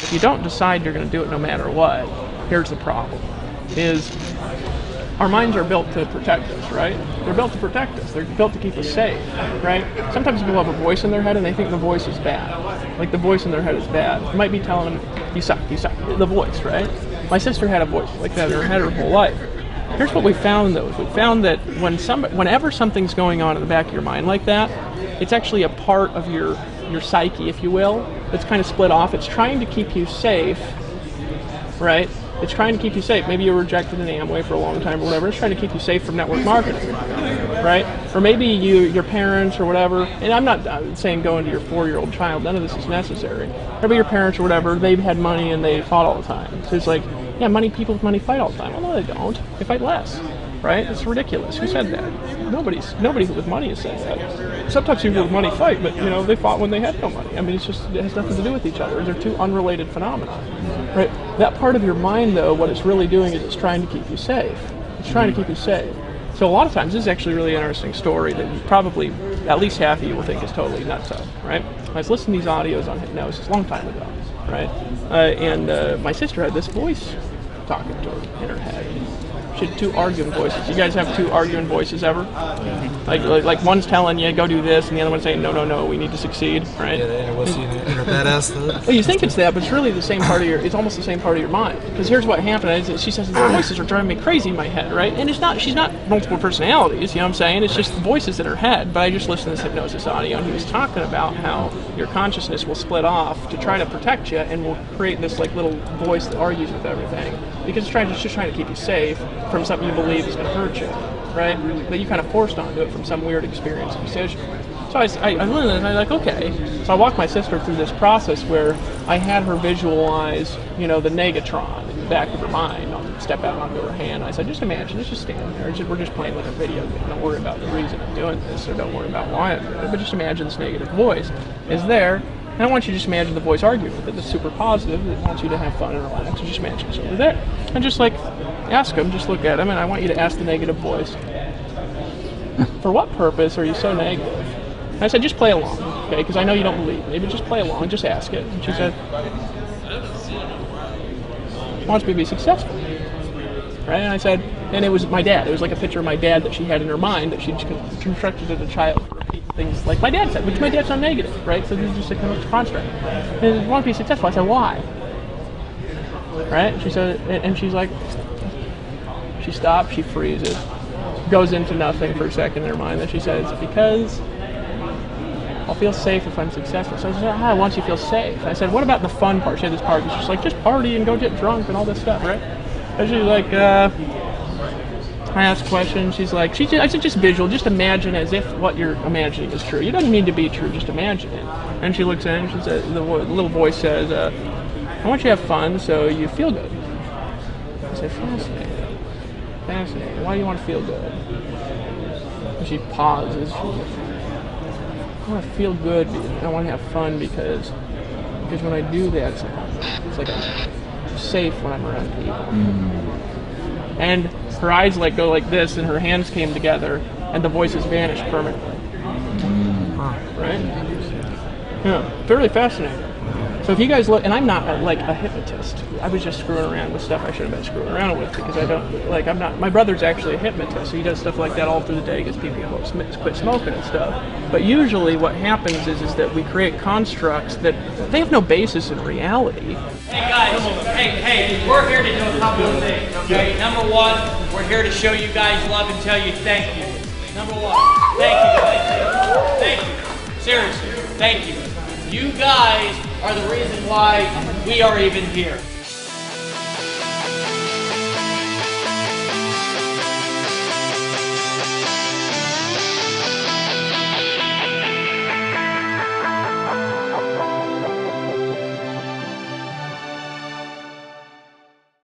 If you don't decide you're going to do it no matter what, here's the problem, is our minds are built to protect us, right? They're built to protect us. They're built to keep us safe, right? Sometimes people have a voice in their head and they think the voice is bad. Like the voice in their head is bad. It might be telling them, you suck, the voice, right? My sister had a voice like that in her head her whole life. Here's what we found though, is we found that whenever something's going on in the back of your mind like that, it's actually a part of your psyche, if you will, that's kind of split off. It's trying to keep you safe, right? It's trying to keep you safe. Maybe you were rejected in Amway for a long time or whatever. It's trying to keep you safe from network marketing, right? Or maybe your parents or whatever, and I'm not saying go into your 4-year-old child, none of this is necessary. Maybe your parents or whatever, they've had money and they fought all the time. So it's like, yeah, people with money fight all the time. Well, no, they don't. They fight less, right? It's ridiculous. Who said that? Nobody with money has said that. Sometimes people with money fight, but they fought when they had no money. I mean, it has nothing to do with each other. They're two unrelated phenomena, right? That part of your mind, though, what it's really doing is it's trying to keep you safe. It's trying to keep you safe. So a lot of times, this is actually a really interesting story that you probably, at least half of you will think is totally nutso, right? I was listening to these audios on hypnosis a long time ago, right? And my sister had this voice talking to her in her head. She had 2 arguing voices. You guys have 2 arguing voices ever? Like one's telling you, go do this, and the other one's saying, no, we need to succeed, right? Yeah, the inner badass. Well, you think it's that, but it's really the same part of it's almost the same part of your mind. Because here's what happened, is she says, the voices are driving me crazy in my head, right? And she's not multiple personalities, you know what I'm saying? It's just the voices in her head. But I just listened to this hypnosis audio, and he was talking about how your consciousness will split off to try to protect you, and will create this like little voice that argues with everything. Because it's just trying to keep you safe from something you believe is going to hurt you, right? That you kind of forced onto it from some weird experience and decision. So I learned and I'm like, okay. So I walked my sister through this process where I had her visualize, the negatron in the back of her mind, step out onto her hand. I said, just imagine, just stand there. We're just playing like a video game. Don't worry about the reason I'm doing this, or don't worry about why I'm doing it, but just imagine this negative voice is there. And I want you to just imagine the voice arguing with it. That's super positive. It wants you to have fun and relax. So just imagine it's over there. And just ask him, just look at him, and I want you to ask the negative voice, for what purpose are you so negative? And I said, just play along, okay? Because I know you don't believe me, but just play along, just ask it. And she said, wants me to be successful, right? And I said, and it was my dad. It was like a picture of my dad that she had in her mind that she just constructed as a child. Things like my dad said, which my dad's not negative, right? So this is just a kind of construct. And want to be successful. I said, why? Right? She said, and she's like, she stops, she freezes, goes into nothing for a second in her mind. Then she says, because I'll feel safe if I'm successful. So I said, I want you to feel safe. I said, what about the fun part? She had this part. She's like, just party and go get drunk and all this stuff, right? And she's like, I asked questions. She's like, I said, just visual, just imagine as if what you're imagining is true. It doesn't need to be true, just imagine it. And she looks in and she said, the little voice says, I want you to have fun so you feel good. I said, fascinating. Why do you want to feel good? And she pauses. She's like, I want to feel good, and I want to have fun because when I do that, it's like I'm safe when I'm around people. And her eyes go like this, and her hands came together, and the voices vanished permanently. Right? Yeah, fairly fascinating. So if you guys look, and I'm not a hypnotist. I was just screwing around with stuff I should have been screwing around with because I don't, I'm not, my brother's actually a hypnotist, so he does stuff like that all through the day, gets people to quit smoking and stuff. But usually what happens is that we create constructs that, they have no basis in reality. Hey guys, hey, we're here to do a couple of things, okay? Number one, we're here to show you guys love and tell you thank you. Number one, thank you guys, thank you. Seriously, thank you. You guys are the reason why we are even here.